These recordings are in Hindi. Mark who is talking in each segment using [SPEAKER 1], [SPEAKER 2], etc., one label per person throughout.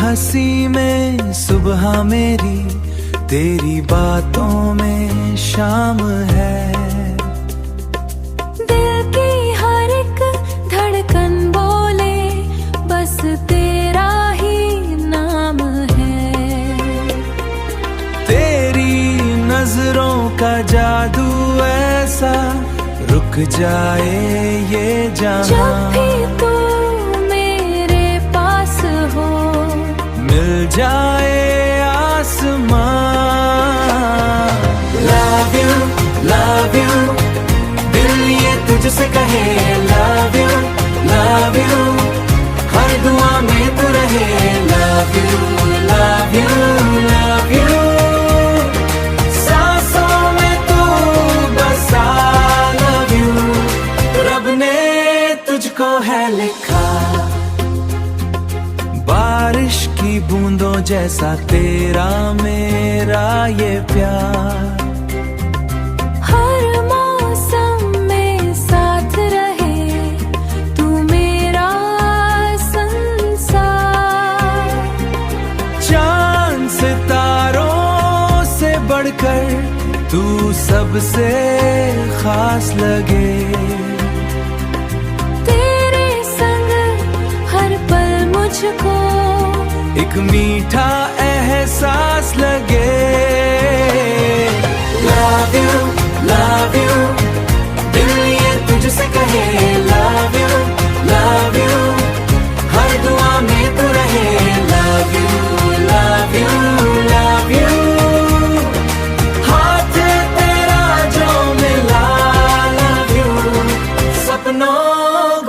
[SPEAKER 1] हंसी में सुबह मेरी, तेरी बातों में शाम है।
[SPEAKER 2] दिल की हर एक धड़कन बोले बस तेरा ही नाम है।
[SPEAKER 1] तेरी नजरों का जादू ऐसा, रुक जाए ये
[SPEAKER 2] जब
[SPEAKER 1] जहां।
[SPEAKER 2] भी तू मेरे पास हो,
[SPEAKER 1] मिल जाए आसमां। लव यू दिल ये तुझसे कहे लव यू हर दुआ में तू रहे। लव यू सांसों में तू बसा। लव यू रब ने तुझको है लिखा। बारिश की बूंदों जैसा तेरा मेरा ये प्यार।
[SPEAKER 2] हर मौसम में साथ रहे तू मेरा संसार।
[SPEAKER 1] चांद सितारों से बढ़कर तू सबसे खास लगे।
[SPEAKER 2] तेरे संग हर पल मुझको
[SPEAKER 1] एक मीठा एहसास लगे। लव यू दिल ये तुझसे कहे लव यू हर दुआ में तू रहे। लव यू हाथ तेरा जो मिला। लव यू सपनों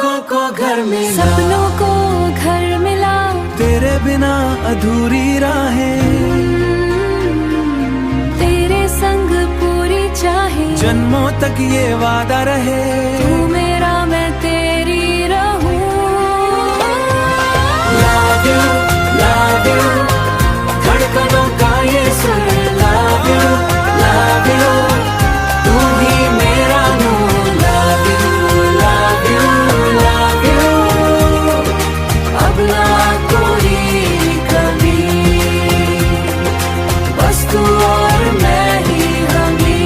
[SPEAKER 1] को घर मिला।
[SPEAKER 2] सपनों को घर मिला।
[SPEAKER 1] तेरे बिना अधूरी राहें,
[SPEAKER 2] तेरे संग पूरी चाहे।
[SPEAKER 1] जन्मों तक ये वादा रहे।
[SPEAKER 2] तू मेरा मैं तेरी रहूं।
[SPEAKER 1] लव यू धड़कनों का ये सुर। लव यू तू ही मेरा नूर। लव यू अब ना कोई कमी, बस तू और मैं ही हमी।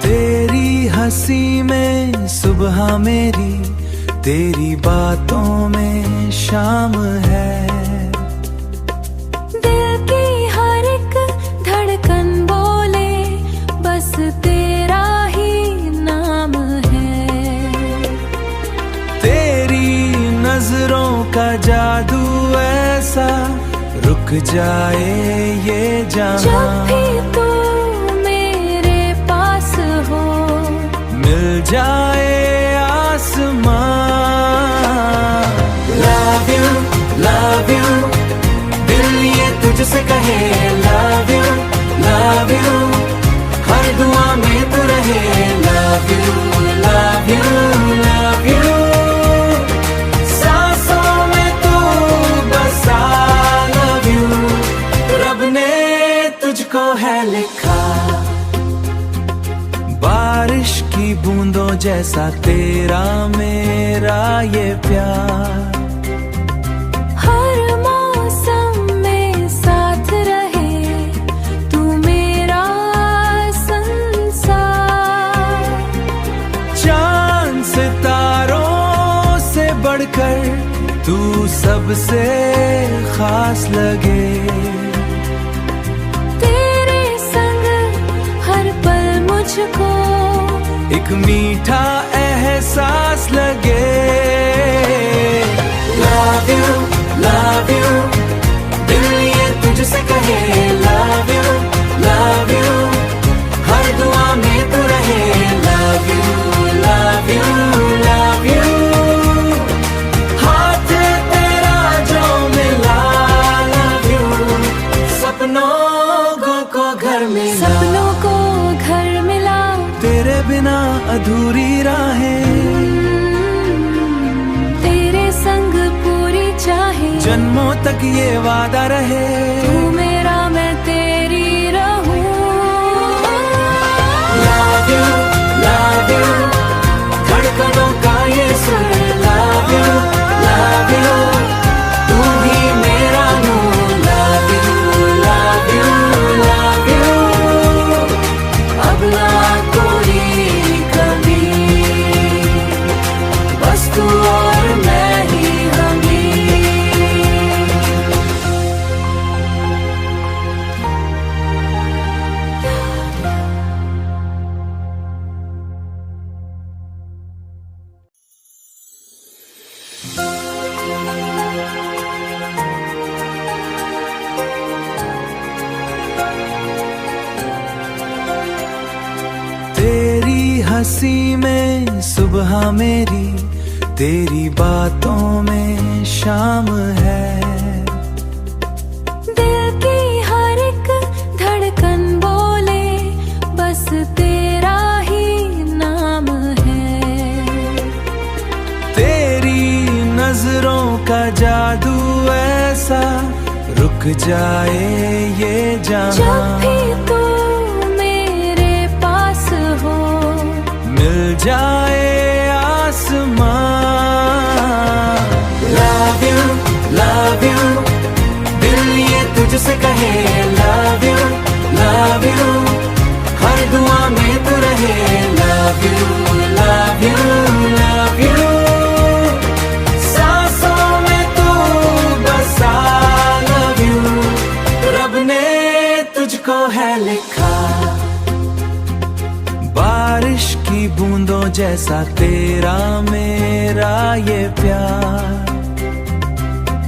[SPEAKER 1] तेरी हंसी में सुबह मेरी, तेरी बातों में शाम है।
[SPEAKER 2] दिल की हर एक धड़कन बोले बस तेरा ही नाम है।
[SPEAKER 1] तेरी नजरों का जादू ऐसा, रुक जाए ये
[SPEAKER 2] जब
[SPEAKER 1] जहां।
[SPEAKER 2] भी तू मेरे पास हो,
[SPEAKER 1] मिल जाए आसमां। लव यू दिल ये तुझसे कहे लव यू हर दुआ में तू रहे। लव यू सांसों में तू बसा। लव यू रब ने तुझको है लिखा। बारिश की बूंदों जैसा तेरा मेरा ये प्यार।
[SPEAKER 2] हर मौसम में साथ रहे तू मेरा संसार।
[SPEAKER 1] चांद सितारों से बढ़कर तू सबसे खास लगे।
[SPEAKER 2] तेरे संग हर पल मुझको
[SPEAKER 1] एक मीठा एहसास लगे। लव यू दिल ये तुझसे कहे लव यू हर दुआ में तू रहे। लव यू हाथ तेरा जो मिला। लव यू सपनों को घर मिला।
[SPEAKER 2] सपनों को घर मिला।
[SPEAKER 1] तेरे बिना जन्मों तक ये वादा रहे,
[SPEAKER 2] तू मेरा मैं तेरी रहूं।
[SPEAKER 1] love you, धड़कनों का ये सुर, love you, तू ही मेरा नूर, love you, अब ना कोई कभी, बस तू और मैं ही हमी। तेरी हंसी में सुबह मेरी, तेरी बातों में शाम है।
[SPEAKER 2] दिल की हर एक धड़कन बोले बस तेरा ही नाम है।
[SPEAKER 1] तेरी नजरों का जादू ऐसा, रुक जाए ये
[SPEAKER 2] जब
[SPEAKER 1] जहां,
[SPEAKER 2] भी तू मेरे पास हो,
[SPEAKER 1] मिल जाए आसमां। love you, दिल ये तुझसे कहे, love you, हर दुआ में तू रहे, love you, सांसों में तू बसा, love you, रब ने तुझको है लिखा। बारिश की बूंदों जैसा तेरा मेरा ये प्यार,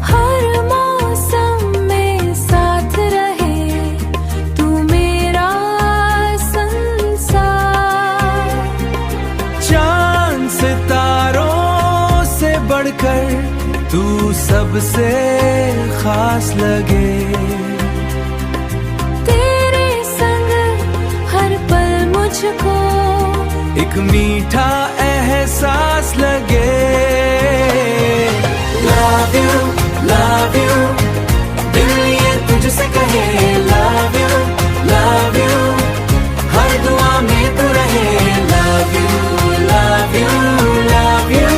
[SPEAKER 2] हर मौसम में साथ रहे, तू मेरा संसार।
[SPEAKER 1] चांद सितारों से बढ़कर तू सबसे खास लगे,
[SPEAKER 2] तेरे संग हर पल मुझको
[SPEAKER 1] एक मीठा एहसास लगे। love you, दिल ये तुझसे कहे, love you, हर दुआ में तू रहे, love you,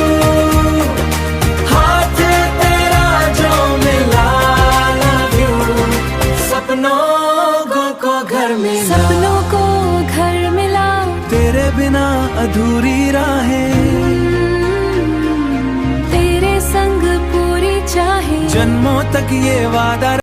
[SPEAKER 1] हाथ तेरा जो मिला, love you, सपनों को घर मिला,
[SPEAKER 2] सपनों को घर मिला।
[SPEAKER 1] तेरे बिना अधूरी राहें,
[SPEAKER 2] तेरे संग पूरी चाहे,
[SPEAKER 1] जन्मों तक ये वादा